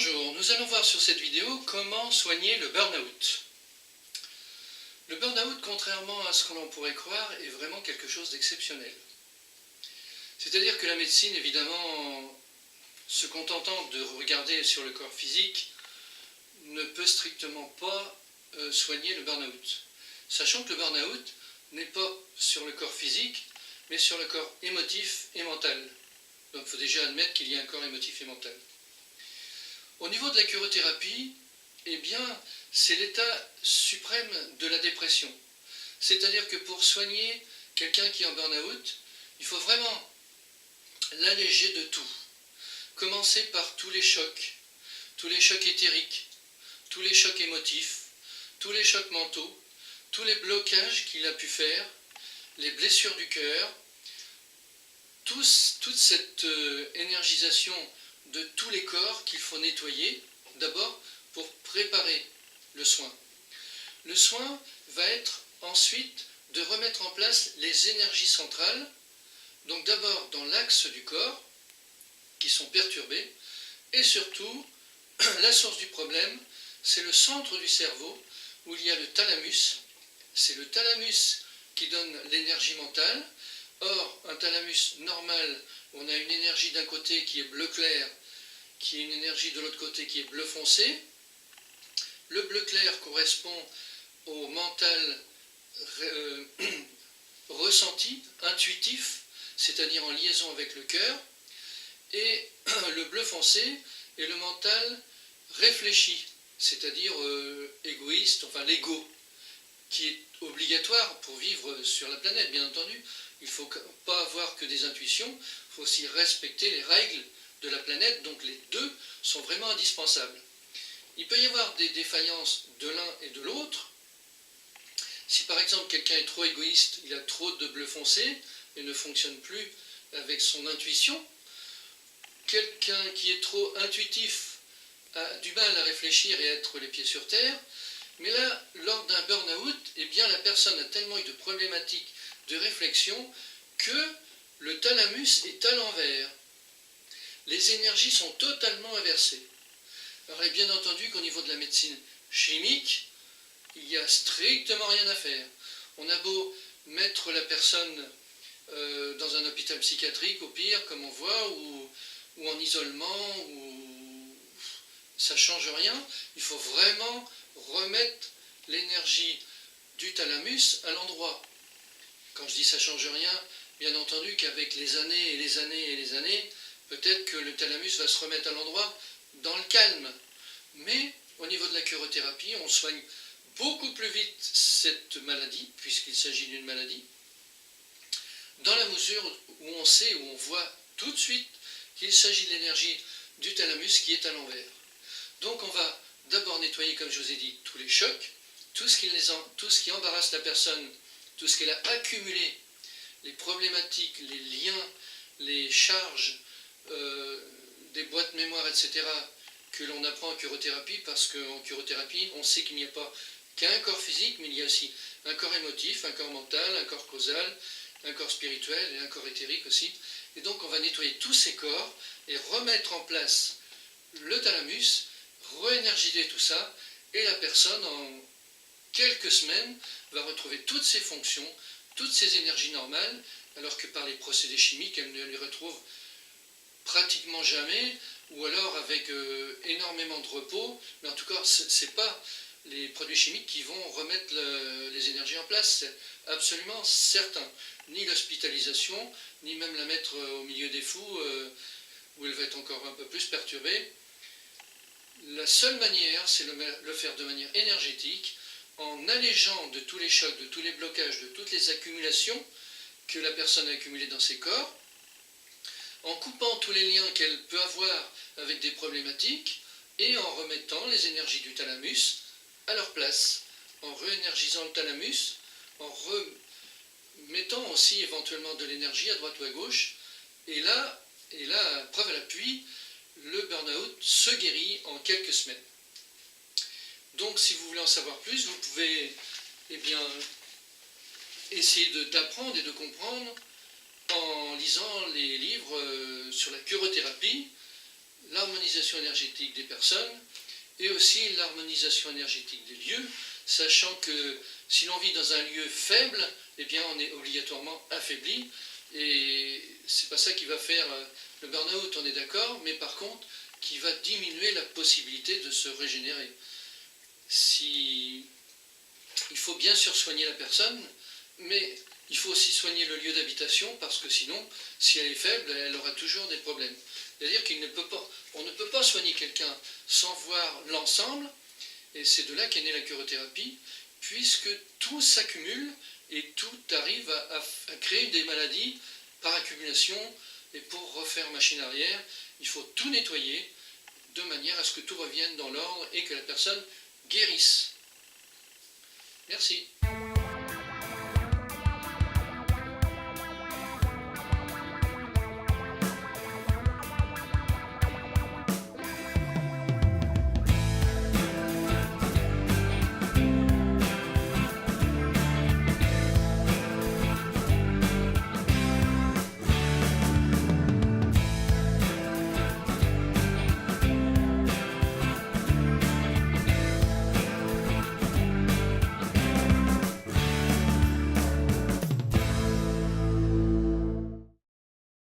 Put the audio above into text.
Bonjour, nous allons voir sur cette vidéo comment soigner le burn-out. Le burn-out, contrairement à ce que l'on pourrait croire, est vraiment quelque chose d'exceptionnel. C'est-à-dire que la médecine, évidemment, se contentant de regarder sur le corps physique, ne peut strictement pas soigner le burn-out. Sachant que le burn-out n'est pas sur le corps physique, mais sur le corps émotif et mental. Donc il faut déjà admettre qu'il y a un corps émotif et mental. Au niveau de la curothérapie, eh bien, c'est l'état suprême de la dépression. C'est-à-dire que pour soigner quelqu'un qui est en burn-out, il faut vraiment l'alléger de tout. Commencer par tous les chocs éthériques, tous les chocs émotifs, tous les chocs mentaux, tous les blocages qu'il a pu faire, les blessures du cœur, toute cette énergisation de tous les corps qu'il faut nettoyer, d'abord pour préparer le soin. Le soin va être ensuite de remettre en place les énergies centrales, donc d'abord dans l'axe du corps, qui sont perturbés, et surtout, la source du problème, c'est le centre du cerveau, où il y a le thalamus. C'est le thalamus qui donne l'énergie mentale. Or, un thalamus normal, on a une énergie d'un côté qui est bleu clair, qui est une énergie de l'autre côté qui est bleu foncé. Le bleu clair correspond au mental ressenti, intuitif, c'est-à-dire en liaison avec le cœur, et le bleu foncé est le mental réfléchi, c'est-à-dire égoïste, enfin l'ego, qui est obligatoire pour vivre sur la planète, bien entendu. Il ne faut pas avoir que des intuitions, il faut aussi respecter les règles de la planète, donc les deux sont vraiment indispensables. Il peut y avoir des défaillances de l'un et de l'autre. Si par exemple quelqu'un est trop égoïste, il a trop de bleu foncé et ne fonctionne plus avec son intuition. Quelqu'un qui est trop intuitif a du mal à réfléchir et à être les pieds sur terre. Mais là, lors d'un burn-out, eh bien, la personne a tellement eu de problématiques de réflexion que le thalamus est à l'envers. Les énergies sont totalement inversées. Alors, il est bien entendu qu'au niveau de la médecine chimique, il n'y a strictement rien à faire. On a beau mettre la personne dans un hôpital psychiatrique, au pire, comme on voit, ou en isolement, ou ça ne change rien. Il faut vraiment remettre l'énergie du thalamus à l'endroit. Quand je dis ça ne change rien, bien entendu qu'avec les années et les années et les années, peut-être que le thalamus va se remettre à l'endroit dans le calme. Mais au niveau de la curothérapie, on soigne beaucoup plus vite cette maladie, puisqu'il s'agit d'une maladie, dans la mesure où on sait, où on voit tout de suite qu'il s'agit de l'énergie du thalamus qui est à l'envers. Donc on va d'abord nettoyer, comme je vous ai dit, tous les chocs, tout ce qui embarrasse la personne, tout ce qu'elle a accumulé, les problématiques, les liens, les charges, des boîtes mémoire, etc., que l'on apprend en curothérapie, parce qu'en curothérapie, on sait qu'il n'y a pas qu'un corps physique, mais il y a aussi un corps émotif, un corps mental, un corps causal, un corps spirituel et un corps éthérique aussi. Et donc on va nettoyer tous ces corps et remettre en place le thalamus, réénergiser tout ça, et la personne, en quelques semaines, va retrouver toutes ses fonctions, toutes ses énergies normales, alors que par les procédés chimiques, elle ne les retrouve pratiquement jamais, ou alors avec énormément de repos, mais en tout cas, ce n'est pas les produits chimiques qui vont remettre les énergies en place, c'est absolument certain. Ni l'hospitalisation, ni même la mettre au milieu des fous, où elle va être encore un peu plus perturbée. La seule manière, c'est le faire de manière énergétique, en allégeant de tous les chocs, de tous les blocages, de toutes les accumulations que la personne a accumulées dans ses corps, en coupant tous les liens qu'elle peut avoir avec des problématiques, et en remettant les énergies du thalamus à leur place, en réénergisant le thalamus, en remettant aussi éventuellement de l'énergie à droite ou à gauche, et là, preuve à l'appui, le burn-out se guérit en quelques semaines. Donc si vous voulez en savoir plus, vous pouvez essayer d'apprendre et de comprendre en lisant les livres sur la curothérapie. l'harmonisation énergétique des personnes et aussi l'harmonisation énergétique des lieux, sachant que si l'on vit dans un lieu faible, eh bien on est obligatoirement affaibli, et c'est pas ça qui va faire le burn-out, on est d'accord, mais par contre qui va diminuer la possibilité de se régénérer. Il faut bien sûr soigner la personne, mais il faut aussi soigner le lieu d'habitation, parce que sinon, si elle est faible, elle aura toujours des problèmes. C'est-à-dire qu'on ne peut pas soigner quelqu'un sans voir l'ensemble, et c'est de là qu'est née la curothérapie, puisque tout s'accumule et tout arrive à créer des maladies par accumulation, et pour refaire machine arrière, il faut tout nettoyer de manière à ce que tout revienne dans l'ordre et que la personne guérisse. Merci.